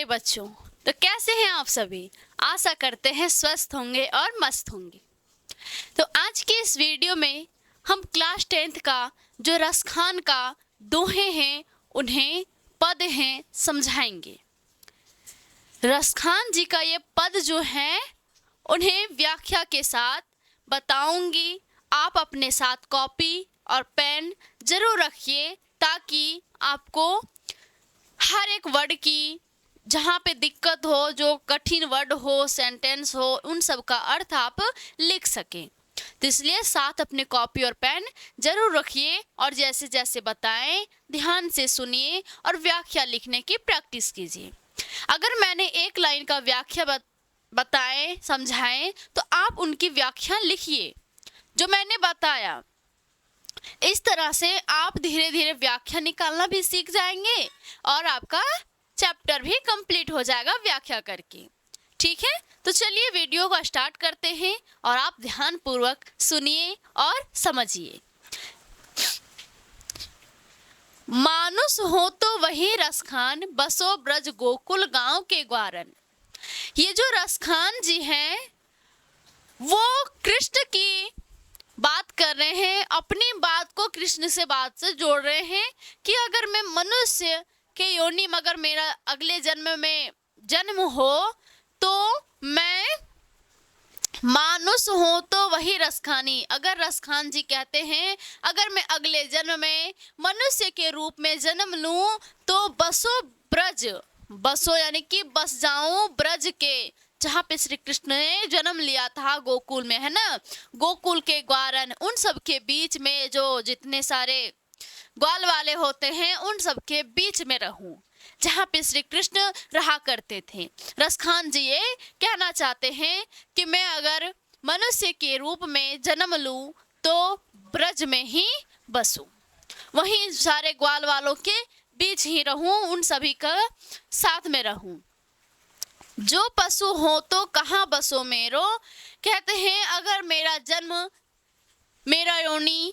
प्यारे बच्चों, तो कैसे हैं आप सभी। आशा करते हैं स्वस्थ होंगे और मस्त होंगे। तो आज के इस वीडियो में हम क्लास 10th का जो रसखान का दोहे हैं उन्हें पद हैं समझाएंगे। रसखान जी का ये पद जो है उन्हें व्याख्या के साथ बताऊंगी। आप अपने साथ कॉपी और पेन जरूर रखिए ताकि आपको हर एक वर्ड की जहाँ पे दिक्कत हो, जो कठिन वर्ड हो, सेंटेंस हो, उन सब का अर्थ आप लिख सकें। तो इसलिए साथ अपने कॉपी और पेन जरूर रखिए और जैसे जैसे बताएं ध्यान से सुनिए और व्याख्या लिखने की प्रैक्टिस कीजिए। अगर मैंने एक लाइन का व्याख्या बताएं, समझाएं, तो आप उनकी व्याख्या लिखिए जो मैंने बताया। इस तरह से आप धीरे धीरे व्याख्या निकालना भी सीख जाएंगे और आपका चैप्टर भी कंप्लीट हो जाएगा व्याख्या करके। ठीक है, तो चलिए वीडियो को स्टार्ट करते हैं और आप ध्यान पूर्वक सुनिए और समझिए। मानुष हो तो वही रसखान, बसो ब्रज गोकुल गांव के ग्वारन। ये जो रसखान जी हैं वो कृष्ण की बात कर रहे हैं, अपनी बात को कृष्ण से बात से जोड़ रहे हैं कि अगर मैं मनुष्य के योनि में अगर मेरा अगले जन्म में जन्म हो तो मैं मानुष हूँ तो वही रसखानी। अगर रसखान जी कहते हैं अगर मैं अगले जन्म में मनुष्य के रूप में जन्म लूं तो बसो ब्रज, बसो यानी कि बस जाऊं ब्रज के, जहाँ पे श्री कृष्ण ने जन्म लिया था गोकुल में, है ना। गोकुल के ग्वारन, उन सब के बीच में जो जितने सारे ग्वाल वाले होते हैं उन सब के बीच में रहूं, जहाँ पे श्री कृष्ण रहा करते थे। रसखान जी ये कहना चाहते हैं कि मैं अगर मनुष्य के रूप में जन्म लूं तो ब्रज में ही बसूं, वहीं सारे ग्वाल वालों के बीच ही रहूं, उन सभी का साथ में रहूं। जो पशु हो तो कहाँ बसो मेरो, कहते हैं अगर मेरा जन्म, मेरा योनि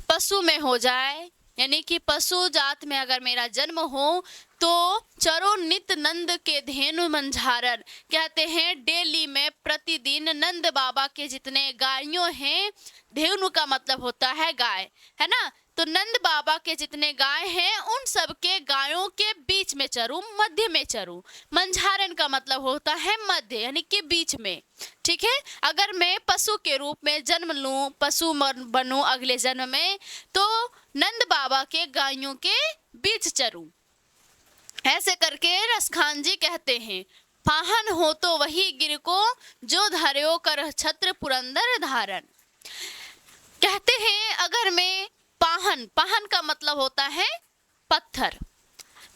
पशु में हो जाए, यानी कि पशु जात में अगर मेरा जन्म हो तो चरो नित नंद के धेनु मंझारन। कहते हैं डेली में प्रतिदिन नंद बाबा के जितने गायों हैं, धेनु का मतलब होता है गाय, है ना। तो नंद बाबा के जितने गाय हैं उन सब के गायों के बीच में चरूं, मध्य में चरूं। मंझारन का मतलब होता है मध्य, यानी कि बीच में। ठीक है, अगर मैं पशु के रूप में जन्म लूं, पशु बनूं अगले जन्म में, तो नंद बाबा के गायों के बीच चरूं। ऐसे करके रसखान जी कहते हैं पाहन हो तो वही गिर को, जो धर्यो कर छत्र पुरंदर धारण। कहते हैं अगर मैं पाहन, पाहन का मतलब होता है पत्थर,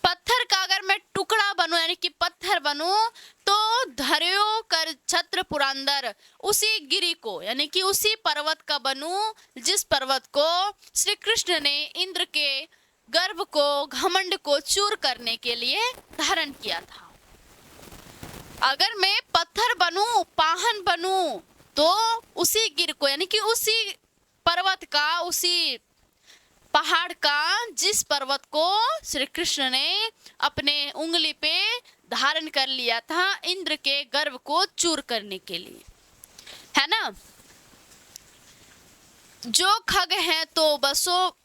पत्थर का अगर मैं टुकड़ा बनूं यानी कि पत्थर बनूं तो धर्यो कर छत्र पुरंदर, उसी गिरी को यानी कि उसी पर्वत का बनूं जिस पर्वत को श्री कृष्ण ने इंद्र के गर्भ को, घमंड को चूर करने के लिए धारण किया था। अगर मैं पत्थर बनूं, पाहन बनूं तो उसी गिर को यानी कि उसी पर्वत का, उसी पहाड़ का जिस पर्वत को श्री कृष्ण ने अपने उंगली पे धारण कर लिया था इंद्र के गर्भ को चूर करने के लिए, है ना। जो खग है तो बसो,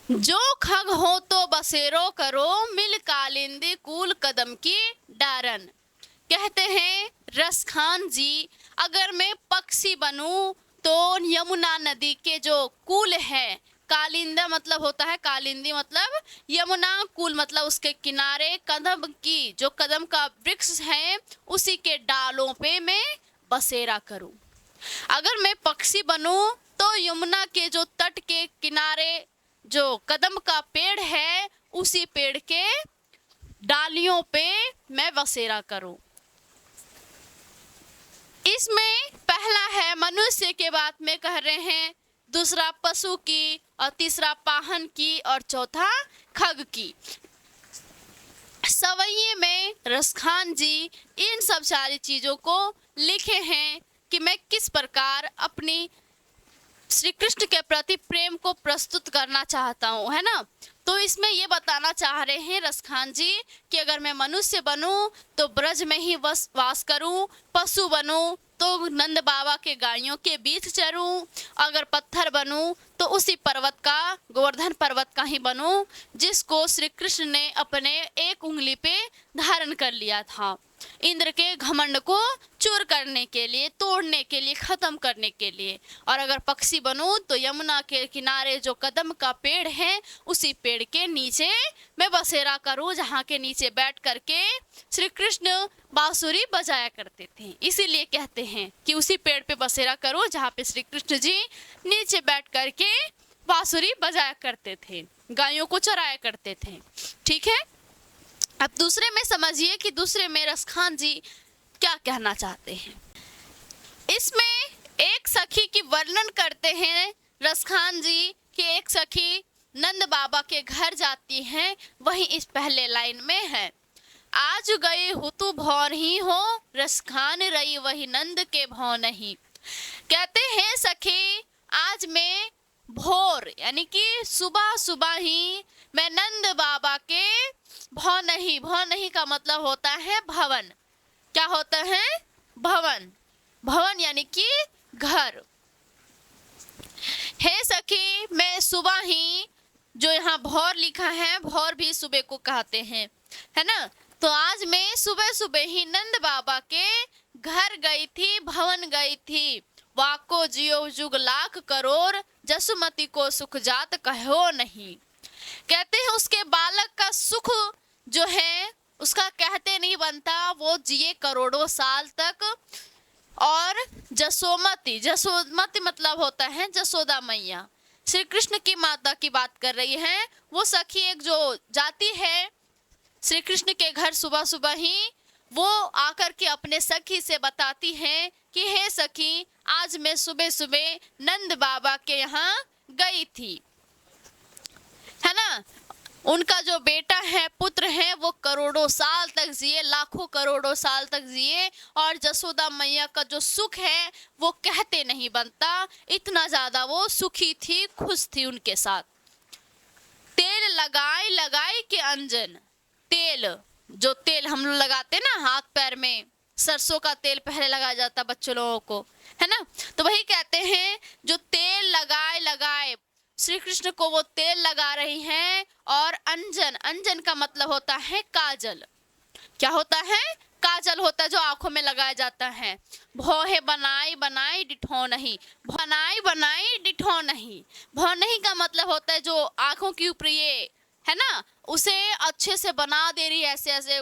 जो खग हो तो बसेरो करो, मिल कालिंदी कूल कदम की डारन। कहते हैं रसखान जी अगर मैं पक्षी बनूं तो यमुना नदी के जो कूल है, कालिंदा मतलब होता है, कालिंदी मतलब यमुना, कूल मतलब उसके किनारे, कदम की जो कदम का वृक्ष है उसी के डालों पे मैं बसेरा करूं। अगर मैं पक्षी बनूं तो यमुना के जो तट के किनारे जो कदम का पेड़ है उसी पेड़ के डालियों पे मैं बसेरा करूं। इसमें पहला है मनुष्य के बात में कह रहे हैं, दूसरा पशु की और तीसरा पाहन की और चौथा खग की। सवैये में रसखान जी इन सब सारी चीज़ों को लिखे हैं कि मैं किस प्रकार अपनी श्री कृष्ण के प्रति प्रेम को प्रस्तुत करना चाहता हूँ, है ना। तो इसमें ये बताना चाह रहे हैं रसखान जी कि अगर मैं मनुष्य बनूं तो ब्रज में ही वास करूं, पशु बनूं तो नंद बाबा के गायों के बीच चरूं, अगर पत्थर बनूं तो उसी पर्वत का, गोवर्धन पर्वत का ही बनूं जिसको श्री कृष्ण ने अपने एक उंगली पे धारण कर लिया था, इंद्र के घमंड को चूर करने के लिए, तोड़ने के लिए, खत्म करने के लिए। और अगर पक्षी बनूं तो यमुना के किनारे जो कदम का पेड़ है उसी पेड़ के नीचे मैं बसेरा करूं, जहाँ के नीचे बैठ करके श्री कृष्ण बांसुरी बजाया करते थे। इसीलिए कहते हैं कि उसी पेड़ पे बसेरा करो जहाँ पे श्री कृष्ण जी नीचे बैठ करके बांसुरी बजाया करते थे, गायों को चराया करते थे। ठीक है, अब दूसरे में समझिए कि दूसरे में रसखान जी क्या कहना चाहते हैं। इसमें एक सखी की वर्णन करते हैं रसखान जी कि एक सखी नंद बाबा के घर जाती हैं, वही इस पहले लाइन में है। आज गए हो तू भौर ही हो, रसखान रही वही नंद के भौ नहीं। कहते हैं सखी आज मैं भोर यानी कि सुबह सुबह ही मैं नंद बाबा के भौ नहीं का मतलब होता है भवन। क्या होता है? भवन। भवन यानी कि घर। हे सखी मैं सुबह ही, जो यहाँ भौर लिखा है, भौर भी सुबह को कहते हैं, है ना। तो आज मैं सुबह सुबह ही नंद बाबा के घर गई थी, भवन गई थी। वाको जियो जुग लाख करोड़, जसुमती को सुख जात कहो नहीं। कहते हैं उसके बालक का सुख जो है उसका कहते नहीं बनता, वो जिए करोड़ों साल तक। और जसोमती, जसोमती मतलब होता है जसोदा मैया, श्री कृष्ण की माता की बात कर रही है। वो सखी एक जो जाती है श्री कृष्ण के घर सुबह सुबह ही, वो आकर के अपने सखी से बताती है कि हे सखी आज मैं सुबह सुबह नंद बाबा के यहाँ गई थी, है ना। उनका जो बेटा है, पुत्र है, वो करोड़ों साल तक जिए, लाखों करोड़ों साल तक जिए। और जसोदा मैया का जो सुख है वो कहते नहीं बनता, इतना ज्यादा वो सुखी थी, खुश थी उनके साथ। तेल लगाई लगाई के अंजन, तेल जो तेल हम लोग लगाते ना हाथ पैर में, सरसों का तेल पहले लगाया जाता बच्चों लोगों को, है ना। तो वही कहते हैं जो तेल लगाए लगाए, श्री कृष्ण को वो तेल लगा रही हैं। और अंजन, अंजन का मतलब होता है काजल। क्या होता है? काजल होता है जो आंखों में लगाया जाता है। भौहे बनाई बनाई डिठो नहीं, बनाई बनाई डिठो नहीं। भौ नहीं का मतलब होता है जो आंखों के ऊपर ये है ना, उसे अच्छे से बना दे रही है, ऐसे ऐसे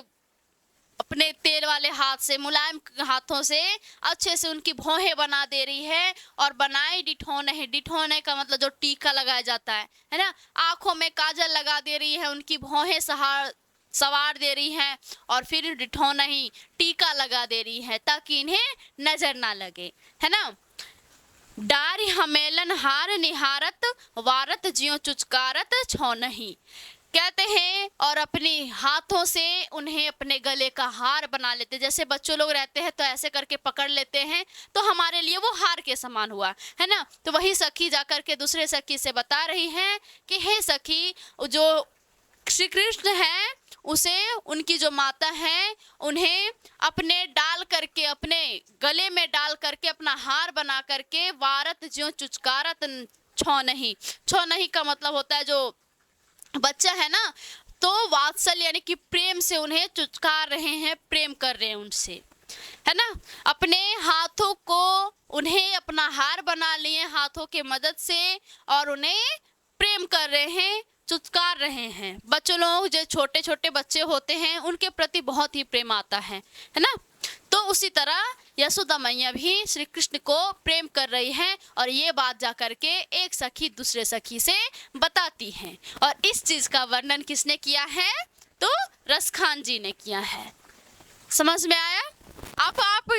अपने तेल वाले हाथ से, मुलायम हाथों से अच्छे से उनकी भौहें बना दे रही है। और बनाई डिठोने है, डिठोने का मतलब जो टीका लगाया जाता है ना। आंखों में काजल लगा दे रही है, उनकी भौहें सवार दे रही हैं, और फिर डिठोना ही टीका लगा दे रही है ताकि इन्हें नजर ना लगे, है ना। डारी हमेलन हार निहारत, वारत जियो चुचकारत छौ नहीं। कहते हैं और अपने हाथों से उन्हें अपने गले का हार बना लेते। जैसे बच्चों लोग रहते हैं तो ऐसे करके पकड़ लेते हैं, तो हमारे लिए वो हार के समान हुआ, है ना। तो वही सखी जाकर के दूसरे सखी से बता रही हैं कि हे सखी, जो श्री कृष्ण है उसे, उनकी जो माता है, उन्हें अपने डाल करके, अपने गले में डाल करके अपना हार बना करके, वारत ज्यों चुचकारत छौ नहीं। छौ नहीं का मतलब होता है जो बच्चा है ना, तो वात्सल्य यानी कि प्रेम से उन्हें चुचकार रहे हैं, प्रेम कर रहे हैं उनसे, है ना। अपने हाथों को उन्हें अपना हार बना लिए हाथों के मदद से, और उन्हें प्रेम कर रहे हैं, चुचकार रहे हैं। बच्चों लोग जो छोटे छोटे बच्चे होते हैं उनके प्रति बहुत ही प्रेम आता है ना। तो उसी तरह यशोदा मैया भी श्री कृष्ण को प्रेम कर रही हैं, और ये बात जा करके एक सखी दूसरे सखी से बताती हैं। और इस चीज का वर्णन किसने किया है? तो रसखान जी ने किया है। समझ में आया? आप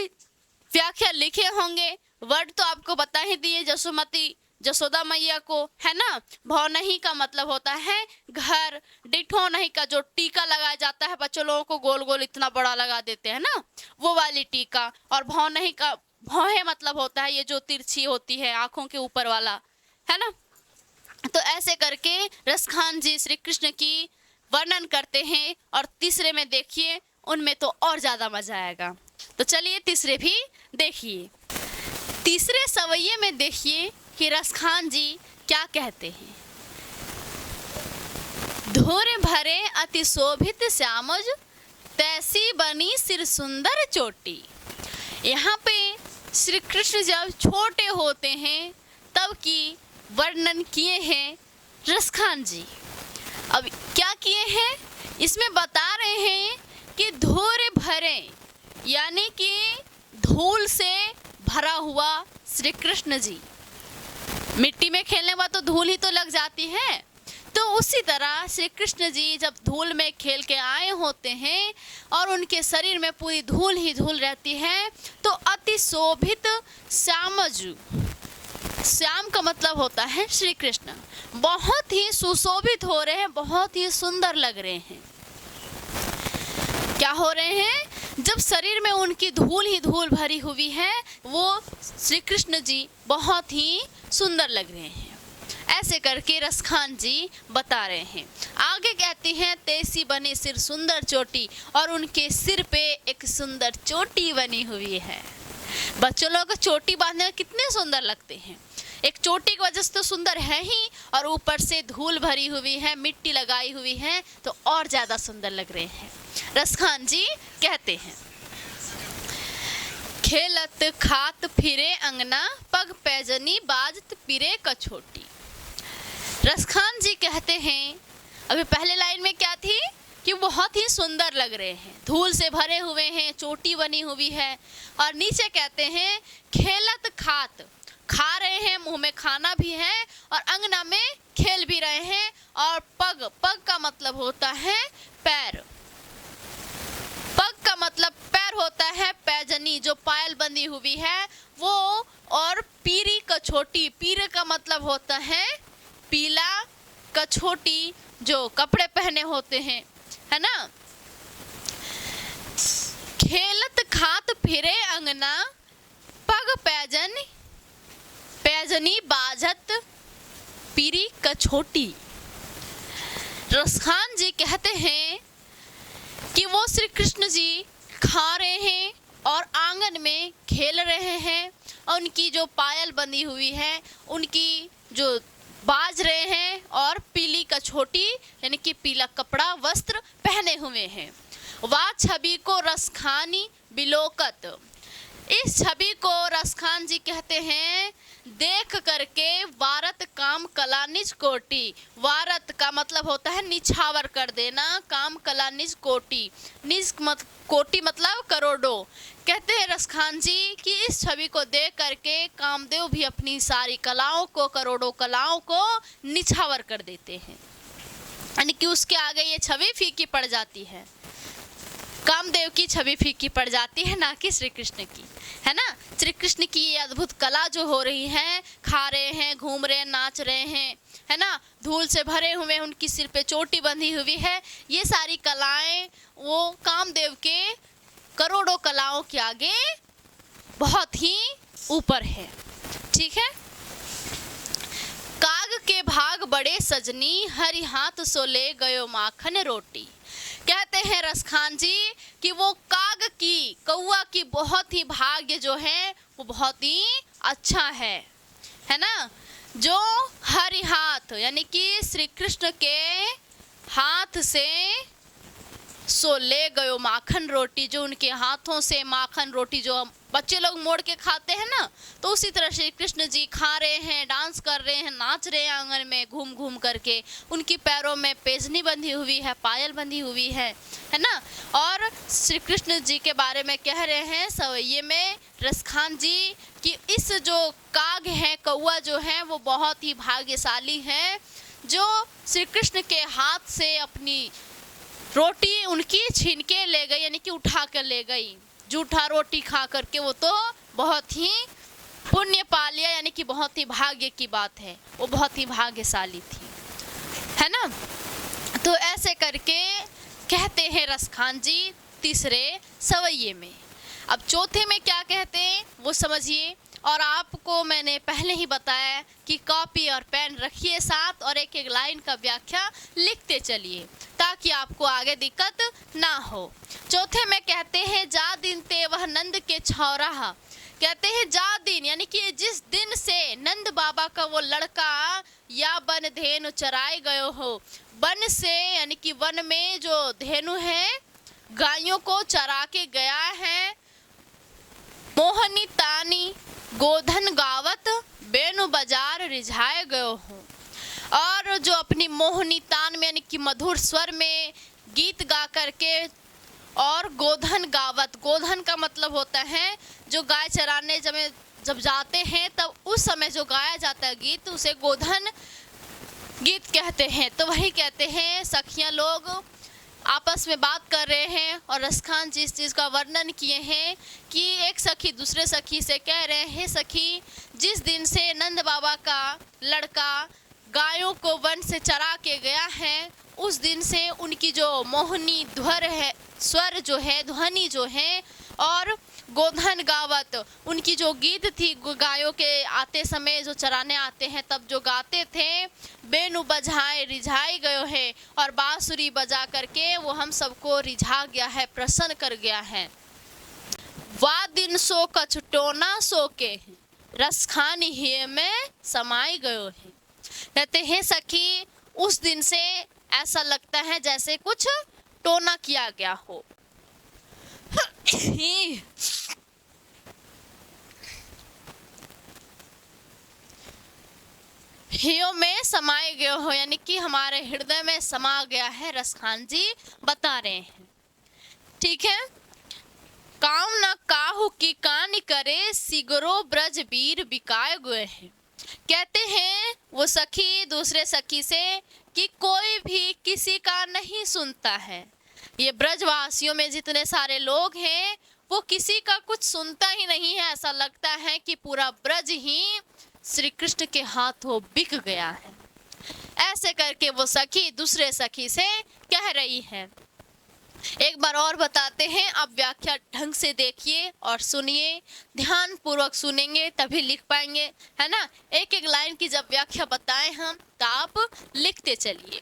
व्याख्या लिखे होंगे, वर्ड तो आपको बता ही दिए, जसुमती जसोदा मैया को, है ना। भौनही का मतलब होता है घर। डिठोनही का जो टीका लगाया जाता है, बच्चों लोगों को गोल गोल इतना बड़ा लगा देते हैं ना, वो वाली टीका। और भौनही का भौहे मतलब होता है ये जो तिरछी होती है आंखों के ऊपर वाला, है ना। तो ऐसे करके रसखान जी श्री कृष्ण की वर्णन करते हैं। और तीसरे में देखिए, उनमें तो और ज़्यादा मजा आएगा। तो चलिए तीसरे भी देखिए। तीसरे सवैये में देखिए कि रसखान जी क्या कहते हैं। धुर भरे अति शोभित श्यामज, तैसी बनी सिर सुंदर चोटी। यहाँ पे श्री कृष्ण जब छोटे होते हैं तब की वर्णन किए हैं रसखान जी। अब क्या किए हैं, इसमें बता रहे हैं कि धूल भरे, यानी कि धूल से भरा हुआ श्री कृष्ण जी। मिट्टी में खेलने में तो धूल ही तो लग जाती है, तो उसी तरह श्री कृष्ण जी जब धूल में खेल के आए होते हैं और उनके शरीर में पूरी धूल ही धूल रहती है, तो अति शोभित श्यामजु, श्याम का मतलब होता है श्री कृष्ण, बहुत ही सुशोभित हो रहे हैं, बहुत ही सुंदर लग रहे हैं। क्या हो रहे हैं, जब शरीर में उनकी धूल ही धूल भरी हुई है, वो श्री कृष्ण जी बहुत ही सुंदर लग रहे हैं। ऐसे करके रसखान जी बता रहे हैं। आगे कहती हैं, तैसी बनी सिर सुंदर चोटी, और उनके सिर पे एक सुंदर चोटी बनी हुई है। बच्चों लोग को चोटी बांधने में कितने सुंदर लगते हैं। एक चोटी की वजह से तो सुंदर है ही, और ऊपर से धूल भरी हुई है, मिट्टी लगाई हुई है, तो और ज़्यादा सुंदर लग रहे हैं। रसखान जी कहते हैं, खेलत खात फिरे अंगना, पग पैजनी बाजत पिरे कछोटी। रसखान जी कहते हैं, अभी पहले लाइन में क्या थी कि बहुत ही सुंदर लग रहे हैं, धूल से भरे हुए हैं, चोटी बनी हुई है। और नीचे कहते हैं, खेलत खात, खा रहे हैं, मुंह में खाना भी है, और अंगना में खेल भी रहे हैं। और पग, पग का मतलब होता है पैर, पग का मतलब पैर होता है, पैजनी जो पायल बंधी हुई है वो। और पीरी कछोटी, पीरे का मतलब होता है पीला, कछोटी जो कपड़े पहने होते हैं, है ना। खेलत खात फिरे अंगना, पग पैजन पैजनी बाजत पीरी कछोटी। रसखान जी कहते हैं कि वो श्री कृष्ण जी खा रहे हैं और आंगन में खेल रहे हैं, और उनकी जो पायल बंधी हुई है, उनकी जो बाज रहे हैं, और पीली कछोटी यानी कि पीला कपड़ा वस्त्र पहने हुए हैं। वाह छवि को रसखानी बिलोकत, इस छवि को रसखान जी कहते हैं, देख करके वारत काम कला निज कोटि। वारत का मतलब होता है निछावर कर देना, काम कला निज कोटि, निज कोटि मतलब करोड़ों। कहते हैं रसखान जी कि इस छवि को देख करके कामदेव भी अपनी सारी कलाओं को, करोड़ों कलाओं को निछावर कर देते हैं, यानी कि उसके आगे ये छवि फीकी पड़ जाती है। कामदेव की छवि फीकी पड़ जाती है, ना कि श्री कृष्ण की, है ना। श्री कृष्ण की ये अद्भुत कला जो हो रही है, खा रहे हैं, घूम रहे हैं, नाच रहे हैं, है ना, धूल से भरे हुए, उनकी सिर पे चोटी बंधी हुई है, ये सारी कलाएं वो कामदेव के करोड़ों कलाओं के आगे बहुत ही ऊपर है। ठीक है। काग के भाग बड़े सजनी, हरि हाथ सो ले गयो माखन रोटी। कहते हैं रसखान जी कि वो काग की, कौआ की बहुत ही भाग्य जो है वो बहुत ही अच्छा है ना। जो हरि हाथ यानी कि श्री कृष्ण के हाथ से सो ले गयो माखन रोटी, जो उनके हाथों से माखन रोटी जो बच्चे लोग मोड़ के खाते हैं ना, तो उसी तरह श्री कृष्ण जी खा रहे हैं, डांस कर रहे हैं, नाच रहे हैं आंगन में घूम घूम करके। उनकी पैरों में पेजनी बंधी हुई है, पायल बंधी हुई है ना। और श्री कृष्ण जी के बारे में कह रहे हैं सवैये में रसखान जी कि इस जो काग है, कौआ जो है, वो बहुत ही भाग्यशाली है, जो श्री कृष्ण के हाथ से अपनी रोटी उनकी छीन के ले गई, यानी कि उठा कर ले गई। जूठा रोटी खा करके वो तो बहुत ही पुण्य पा लिया, यानी कि बहुत ही भाग्य की बात है, वो बहुत ही भाग्यशाली थी, है ना। तो ऐसे करके कहते हैं रसखान जी तीसरे सवैये में। अब चौथे में क्या कहते हैं वो समझिए। और आपको मैंने पहले ही बताया कि कॉपी और पेन रखिए साथ और एक एक लाइन का व्याख्या लिखते चलिए ताकि आपको आगे दिक्कत ना हो। चौथे में कहते हैं जा दिन ते वह नंद के छौराहा। कहते हैं जा दिन यानी कि जिस दिन से नंद बाबा का वो लड़का या वन धेनु चराए गयो हो। वन से यानी कि वन में जो धेनु है गायों को चरा के गया है। मोहनी तानी गोधन गावत बेनु बाजार रिझाए गयो हूँ। और जो अपनी मोहनी तान में यानी कि मधुर स्वर में गीत गा करके और गोधन गावत, गोधन का मतलब होता है जो गाय चराने जब जाते हैं तब उस समय जो गाया जाता है गीत उसे गोधन गीत कहते हैं। तो वही कहते हैं सखियां लोग आपस में बात कर रहे हैं और रसखान जी इस चीज़ का वर्णन किए हैं कि एक सखी दूसरे सखी से कह रहे हैं सखी जिस दिन से नंद बाबा का लड़का गायों को वन से चरा के गया है उस दिन से उनकी जो मोहनी ध्वर है, स्वर जो है, ध्वनि जो है और गोधन गावत उनकी जो गीत थी गायों के आते समय जो चराने आते हैं तब जो गाते थे बेनु बजाए रिझाए गयो है। और बांसुरी बजा करके वो हम सबको रिझा गया है, प्रसन्न कर गया है। वा दिन सो कछ टोना सो के रसखान ही में समाई गयो है। कहते हैं सखी उस दिन से ऐसा लगता है जैसे कुछ टोना किया गया हो। हियो में समाये गए हो यानी कि हमारे हृदय में समा गया है, रसखान जी बता रहे हैं। ठीक है। काम न काहू की कान करे सिगरो ब्रज वीर बिकाए गए हैं। कहते हैं वो सखी दूसरे सखी से कि कोई भी किसी का नहीं सुनता है। ये ब्रजवासियों में जितने सारे लोग हैं वो किसी का कुछ सुनता ही नहीं है। ऐसा लगता है कि पूरा ब्रज ही श्री कृष्ण के हाथों बिक गया है। ऐसे करके वो सखी दूसरे सखी से कह रही है। एक बार और बताते हैं, आप व्याख्या ढंग से देखिए और सुनिए, ध्यान पूर्वक सुनेंगे तभी लिख पाएंगे, है ना। एक एक लाइन की जब व्याख्या बताएं हम तो आप लिखते चलिए।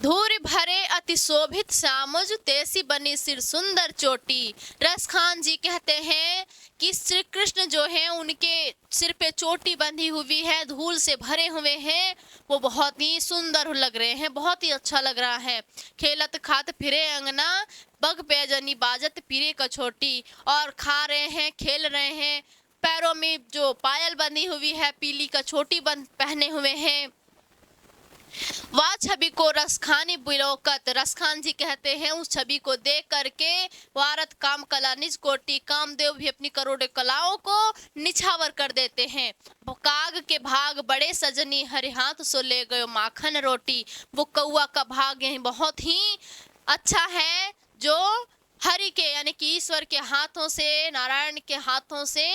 धूरी भरे अति शोभित सामुज तेसी बनी सिर सुंदर चोटी। रसखान जी कहते हैं कि श्री कृष्ण जो है उनके सिर पे चोटी बंधी हुई है, धूल से भरे हुए हैं, वो बहुत ही सुंदर लग रहे हैं, बहुत ही अच्छा लग रहा है। खेलत खात फिरे अंगना बग पैजनी बाजत पीरे कछोटी। और खा रहे हैं, खेल रहे हैं, पैरों में जो पायल बंधी हुई है, पीली कछोटी पहने हुए हैं। वह छवि को रसखानी बिलोकत। रसखान जी कहते हैं उस छवि को देख करके वारत काम कला निज कोटि। कामदेव भी अपनी करोड़ों कलाओं को निछावर कर देते हैं। काग के भाग बड़े सजनी हरि हाथ सो ले गयो माखन रोटी। वो कौआ का भाग यही बहुत ही अच्छा है जो हरि के यानी कि ईश्वर के हाथों से, नारायण के हाथों से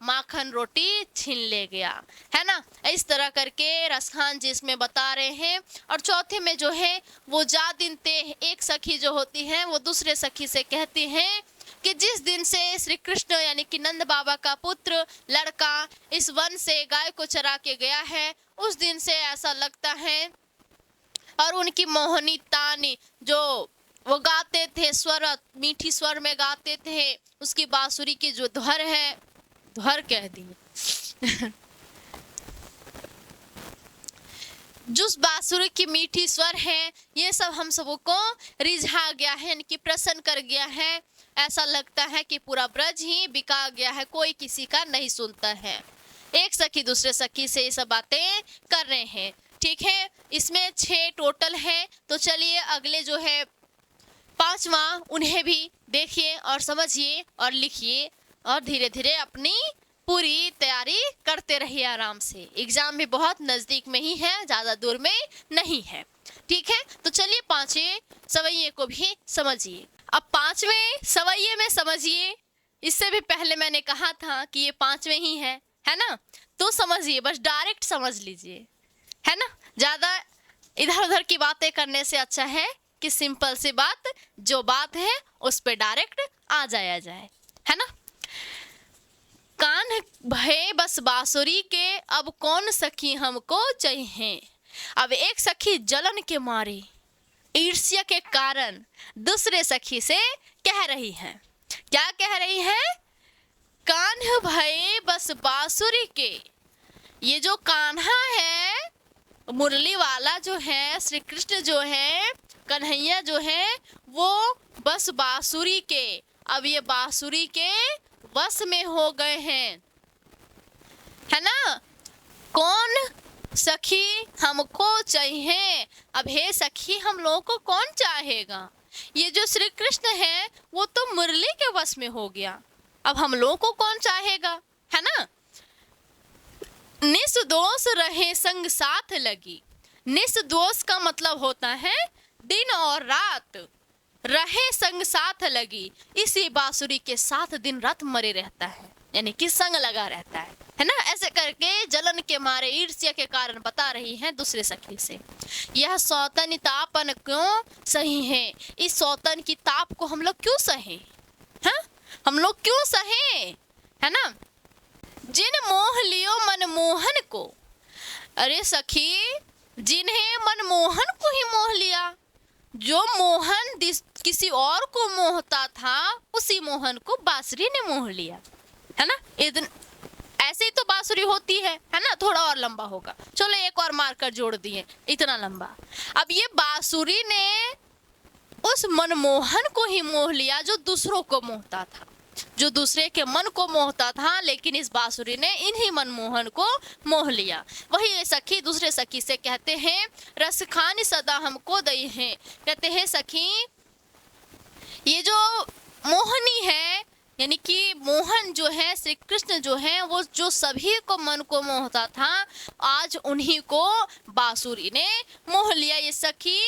माखन रोटी छीन ले गया, है ना। इस तरह करके रसखान जी इसमें बता रहे हैं। और चौथे में जो है वो जा दिन ते, एक सखी जो होती है वो दूसरे सखी से कहती हैं कि जिस दिन से श्री कृष्ण यानी कि नंद बाबा का पुत्र लड़का इस वन से गाय को चरा के गया है उस दिन से ऐसा लगता है। और उनकी मोहनी तानी जो वो गाते थे, स्वर मीठी स्वर में गाते थे, उसकी बांसुरी की जो ध्वर है, ध्वर कह दी जिस बांसुरी की मीठी स्वर है, ये सब हम सबको रिझा गया है यानी कि प्रसन्न कर गया है। ऐसा लगता है कि पूरा ब्रज ही बिका गया है, कोई किसी का नहीं सुनता है। एक सखी दूसरे सखी से ये सब बातें कर रहे हैं। ठीक है, इसमें 6 टोटल है। तो चलिए अगले जो है 5वां, उन्हें भी देखिए और समझिए और लिखिए और धीरे धीरे अपनी पूरी तैयारी करते रहिए आराम से। एग्जाम भी बहुत नज़दीक में ही है, ज़्यादा दूर में नहीं है। ठीक है, तो चलिए 5वें सवैये को भी समझिए। अब 5वें सवैये में समझिए, इससे भी पहले मैंने कहा था कि ये 5वें ही है है ना। तो समझिए, बस डायरेक्ट समझ लीजिए, है ना। ज़्यादा इधर उधर की बातें करने से अच्छा है कि सिंपल सी बात, जो बात है उस पे डायरेक्ट आ जाया जाए, है ना। कान भये बस बांसुरी के, अब कौन सखी हमको चाहिए। अब एक सखी जलन के मारे, ईर्ष्या के कारण दूसरे सखी से कह रही है, क्या कह रही है। कान्ह भये बस बांसुरी के, ये जो कान्हा है, मुरली वाला जो है, श्री कृष्ण जो है, कन्हैया जो है, वो बस बांसुरी के, अब ये बांसुरी के वश में हो गए हैं, है ना। कौन सखी हमको चाहिए। अब हे सखी, हम लोगों को कौन चाहेगा। ये जो श्री कृष्ण है वो तो मुरली के वश में हो गया, अब हम लोगों को कौन चाहेगा, है ना। निस्दोष रहे संग साथ लगी, निस्दोष का मतलब होता है दिन और रात, रहे संग साथ लगी, इसी बांसुरी के साथ दिन रात मरे रहता है, यानी कि संग लगा रहता है ना। ऐसे करके जलन के मारे, ईर्ष्या के कारण बता रही है दूसरे सखी से, यह सौतन तापन क्यों सही है। इस सौतन की ताप को हम लोग क्यों सहे, हाँ, हम लोग क्यों सहे, है ना। जिन मोह लियो मनमोहन को, अरे सखी, जिन्हें मनमोहन को ही मोह लिया, जो मोहन किसी और को मोहता था, उसी मोहन को बांसुरी ने मोह लिया, है ना। ऐसे ही तो बांसुरी होती है ना। थोड़ा और लंबा होगा, चलो एक और मार्कर जोड़ दिए, इतना लंबा। अब ये बांसुरी ने उस मनमोहन को ही मोह लिया जो दूसरों को मोहता था, जो दूसरे के मन को मोहता था, लेकिन इस बांसुरी ने इन्हीं मनमोहन को मोह लिया। वही ये सखी दूसरे सखी से कहते हैं, रस खानी सदा हमको दई है। कहते हैं सखी, ये जो मोहनी है, यानी कि मोहन जो है, श्री कृष्ण जो है, वो जो सभी को मन को मोहता था, आज उन्हीं को बांसुरी ने मोह लिया। ये सखी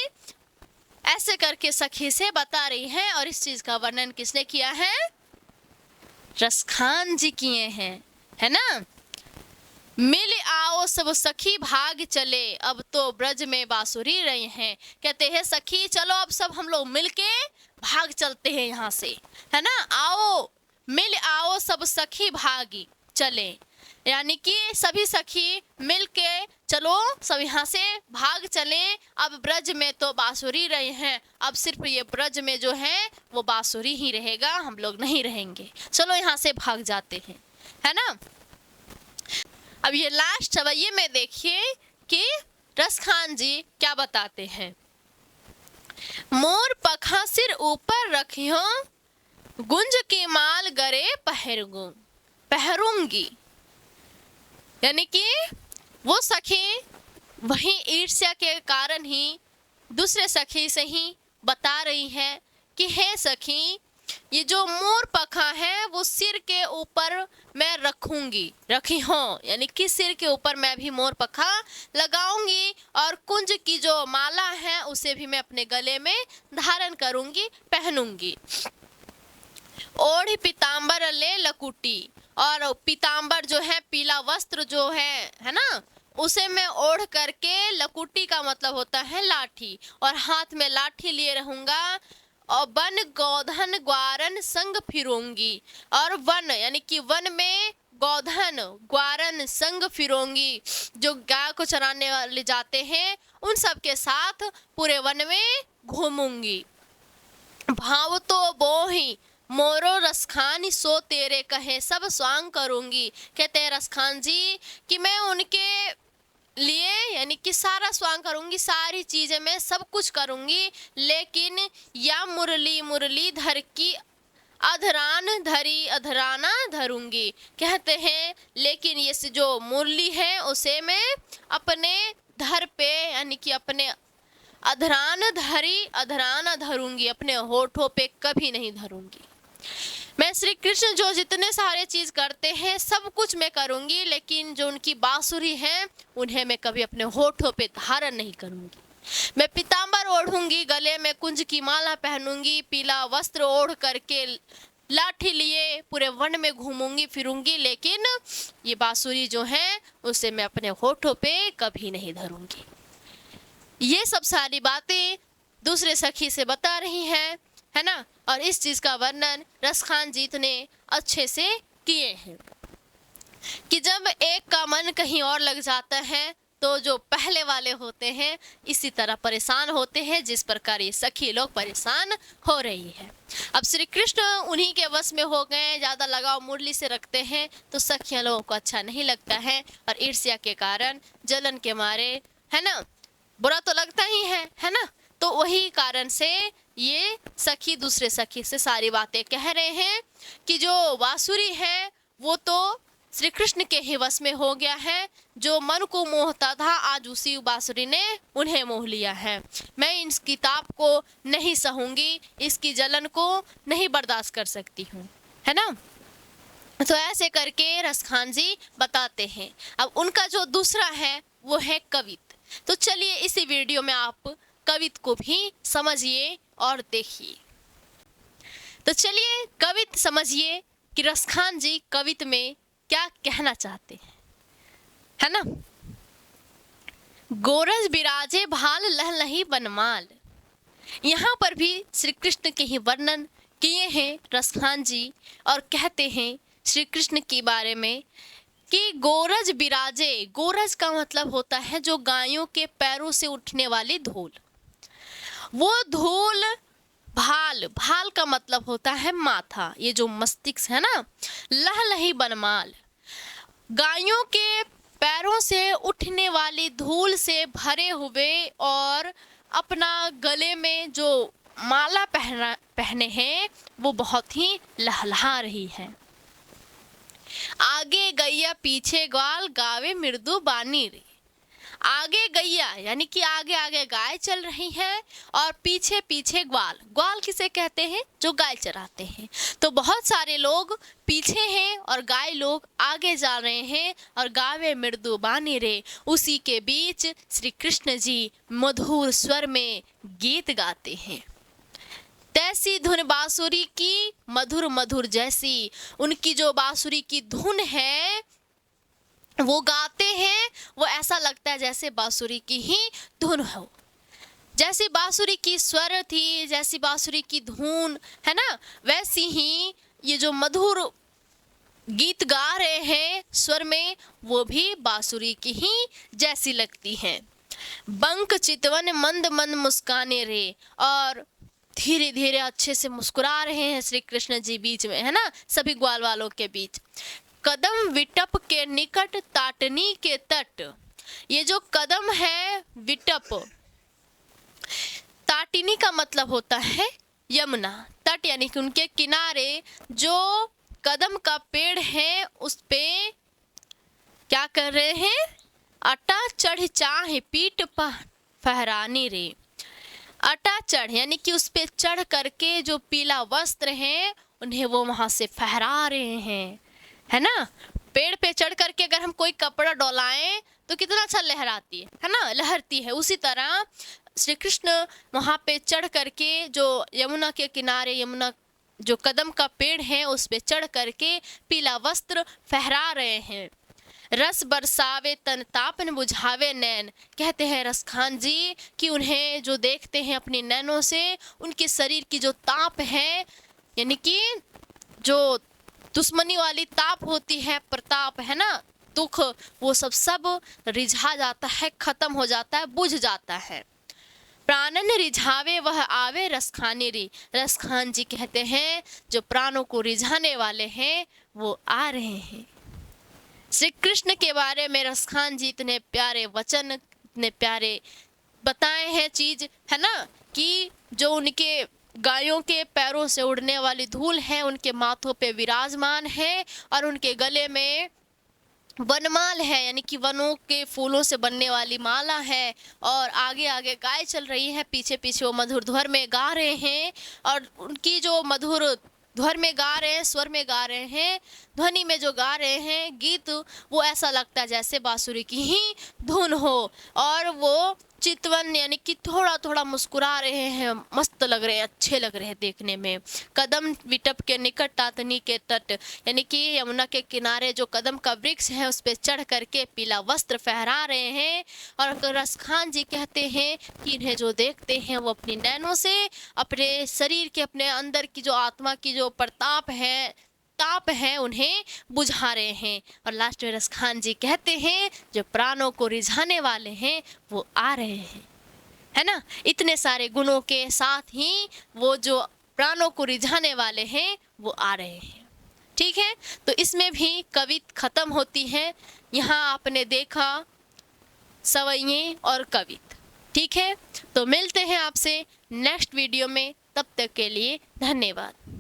ऐसे करके सखी से बता रही है, और इस चीज का वर्णन किसने किया है, रसखान जी किए हैं, है ना। मिल आओ सब सखी भाग चले, अब तो ब्रज में बांसुरी रही हैं। कहते हैं सखी चलो, अब सब हम लोग मिलके भाग चलते हैं यहाँ से, है ना। आओ, मिल आओ सब सखी भागी चले, यानी कि सभी सखी मिलके चलो, सब यहाँ से भाग चले। अब ब्रज में तो बांसुरी रहे हैं, अब सिर्फ ये ब्रज में जो है वो बांसुरी ही रहेगा, हम लोग नहीं रहेंगे, चलो यहाँ से भाग जाते हैं, है ना। अब ये लास्ट छवैये में देखिए कि रसखान जी क्या बताते हैं। मोर पखा सिर ऊपर रखियो, गुंज की माल गरे पहरूंगी, यानी कि वो सखी वही ईर्ष्या के कारण ही दूसरे सखी से ही बता रही है कि हे सखी, ये जो मोर पखा है वो सिर के ऊपर मैं रखी हूँ, यानी कि सिर के ऊपर मैं भी मोर पखा लगाऊंगी, और कुंज की जो माला है उसे भी मैं अपने गले में धारण करूंगी, पहनूंगी। ओढ़ पीताम्बर ले लकुटी, और पीताम्बर जो है पीला वस्त्र जो है ना, उसे मैं ओढ़ करके, लकुटी का मतलब होता है लाठी, और हाथ में लाठी लिए रहूंगा, और वन गोधन ग्वारन संग फिरूंगी, और वन यानी कि वन में गोधन ग्वारन संग फिरूंगी, जो गाय को चराने वाले जाते हैं उन सब के साथ पूरे वन में घूमूंगी। भाव तो बोही मोरो रसखान सो तेरे कहे सब स्वांग करूंगी। कहते हैं रसखान जी कि मैं उनके लिए यानी कि सारा स्वांग करूंगी, सारी चीजें मैं सब कुछ करूंगी, लेकिन या मुरली मुरली धर की अधरान धरी अधराना धरूंगी। कहते हैं लेकिन ये जो मुरली है उसे मैं अपने धर पे यानी कि अपने अधरान धरी अधराना धरूंगी, अपने होठों पे कभी नहीं धरूंगी। मैं श्री कृष्ण जो जितने सारे चीज करते हैं सब कुछ मैं करूंगी, लेकिन जो उनकी बांसुरी है उन्हें मैं कभी अपने होठों पे धारण नहीं करूंगी। मैं पीताम्बर ओढ़ूंगी, गले में कुंज की माला पहनूंगी, पीला वस्त्र ओढ़ करके लाठी लिए पूरे वन में घूमूंगी फिरूंगी, लेकिन ये बांसुरी जो है उसे मैं अपने होठों पे कभी नहीं धरूंगी। ये सब सारी बातें दूसरे सखी से बता रही हैं, है ना। और इस चीज का वर्णन रसखान जीत ने अच्छे से किए हैं कि जब एक का मन कहीं और लग जाता है तो जो पहले वाले होते हैं इसी तरह परेशान होते हैं जिस प्रकार ये सखी लोग परेशान हो रही है। अब श्री कृष्ण उन्हीं के वश में हो गए, ज़्यादा लगाव मुरली से रखते हैं तो सखियां लोगों को अच्छा नहीं लगता है, और ईर्ष्या के कारण, जलन के मारे, है ना, बुरा तो लगता ही है ना। तो वही कारण से ये सखी दूसरे सखी से सारी बातें कह रहे हैं कि जो बांसुरी है वो तो श्री कृष्ण के ही वश में हो गया है, जो मन को मोहता था आज उसी बांसुरी ने उन्हें मोह लिया है। मैं इस किताब को नहीं सहूंगी, इसकी जलन को नहीं बर्दाश्त कर सकती हूँ, है ना। तो ऐसे करके रसखान जी बताते हैं। अब उनका जो दूसरा है वो है कवित। तो चलिए इसी वीडियो में आप कवित को भी समझिए और देखिए। तो चलिए कवित समझिए कि रसखान जी कवित में क्या कहना चाहते हैं, है ना। गोरज बिराजे भाल लहलही बनमाल, यहाँ पर भी श्री कृष्ण के ही वर्णन किए हैं रसखान जी, और कहते हैं श्री कृष्ण के बारे में कि गोरज बिराजे। गोरज का मतलब होता है जो गायों के पैरों से उठने वाली धूल, वो धूल। भाल, भाल का मतलब होता है माथा, ये जो मस्तिष्क है ना। लहलही बनमाल, गायों के पैरों से उठने वाली धूल से भरे हुए और अपना गले में जो माला पहने हैं वो बहुत ही लहलहा रही है। आगे गैया पीछे ग्वाल गावे मृदु बानी रे। आगे गैया यानी कि आगे आगे गाय चल रही है और पीछे पीछे ग्वाल। ग्वाल किसे कहते हैं? जो गाय चराते हैं। तो बहुत सारे लोग पीछे हैं और गाय लोग आगे जा रहे हैं, और गावे मृदु बानी रे, उसी के बीच श्री कृष्ण जी मधुर स्वर में गीत गाते हैं। तैसी धुन बांसुरी की मधुर मधुर जैसी, उनकी जो बांसुरी की धुन है वो गाते हैं, वो ऐसा लगता है जैसे बांसुरी की ही धुन हो। जैसी बांसुरी की स्वर थी, जैसी बांसुरी की धुन है ना, वैसी ही ये जो मधुर गीत गा रहे हैं स्वर में, वो भी बांसुरी की ही जैसी लगती हैं। बंक चितवन मंद मंद मुस्काने रे, और धीरे धीरे अच्छे से मुस्कुरा रहे हैं श्री कृष्ण जी बीच में, है ना, सभी ग्वाल वालों के बीच। कदम विटप के निकट ताटनी के तट, ये जो कदम है विटप, ताटिनी का मतलब होता है यमुना, तट यानी कि उनके किनारे जो कदम का पेड़ है उस पे क्या कर रहे हैं? अटा चढ़ चाहे पीठ फहरानी रे। अटा चढ़ यानी कि उस पे चढ़ करके जो पीला वस्त्र है उन्हें वो वहां से फहरा रहे हैं, है ना। पेड़ पे चढ़ करके अगर हम कोई कपड़ा डोलाएं तो कितना अच्छा लहराती है ना, लहरती है। उसी तरह श्री कृष्ण वहां पे चढ़ करके जो यमुना के किनारे, यमुना जो कदम का पेड़ है उस पे चढ़ करके पीला वस्त्र फहरा रहे हैं। रस बरसावे तन तापन बुझावे नैन, कहते हैं रसखान जी कि उन्हें जो देखते हैं अपनी नैनों से, उनके शरीर की जो ताप है, यानी कि जो दुश्मनी वाली ताप होती है, प्रताप है ना, दुख, वो सब रिझा जाता है, खत्म हो जाता है, बुझ जाता है। प्राणन रिझावे वह आवे रसखानी री, रसखान जी कहते हैं जो प्राणों को रिझाने वाले हैं वो आ रहे हैं। श्री कृष्ण के बारे में रसखान जी इतने प्यारे वचन, इतने प्यारे बताए हैं चीज, है ना, कि जो उनके गायों के पैरों से उड़ने वाली धूल है उनके माथों पे विराजमान है, और उनके गले में वनमाल है यानी कि वनों के फूलों से बनने वाली माला है, और आगे आगे गाय चल रही है, पीछे पीछे वो मधुर ध्वर में गा रहे हैं, और उनकी जो मधुर ध्वर में गा रहे हैं, स्वर में गा रहे हैं, ध्वनि में जो गा रहे हैं गीत, वो ऐसा लगता है जैसे बांसुरी की ही धुन हो, और वो चितवन यानी कि थोड़ा थोड़ा मुस्कुरा रहे हैं, मस्त लग रहे हैं, अच्छे लग रहे हैं देखने में। कदम विटप के निकट तातनी के तट, यानी कि यमुना के किनारे जो कदम का वृक्ष है उस पे चढ़ करके पीला वस्त्र फहरा रहे हैं। और रसखान जी कहते हैं कि इन्हें जो देखते हैं वो अपनी नैनों से अपने शरीर के, अपने अंदर की जो आत्मा की जो प्रताप है, ताप है, उन्हें बुझा रहे हैं। और लास्ट में रसखान जी कहते हैं जो प्राणों को रिझाने वाले हैं वो आ रहे हैं, है ना। इतने सारे गुणों के साथ ही वो जो प्राणों को रिझाने वाले हैं वो आ रहे हैं। ठीक है, तो इसमें भी कविता खत्म होती है। यहाँ आपने देखा सवैये और कविता। ठीक है, तो मिलते हैं आपसे नेक्स्ट वीडियो में, तब तक के लिए धन्यवाद।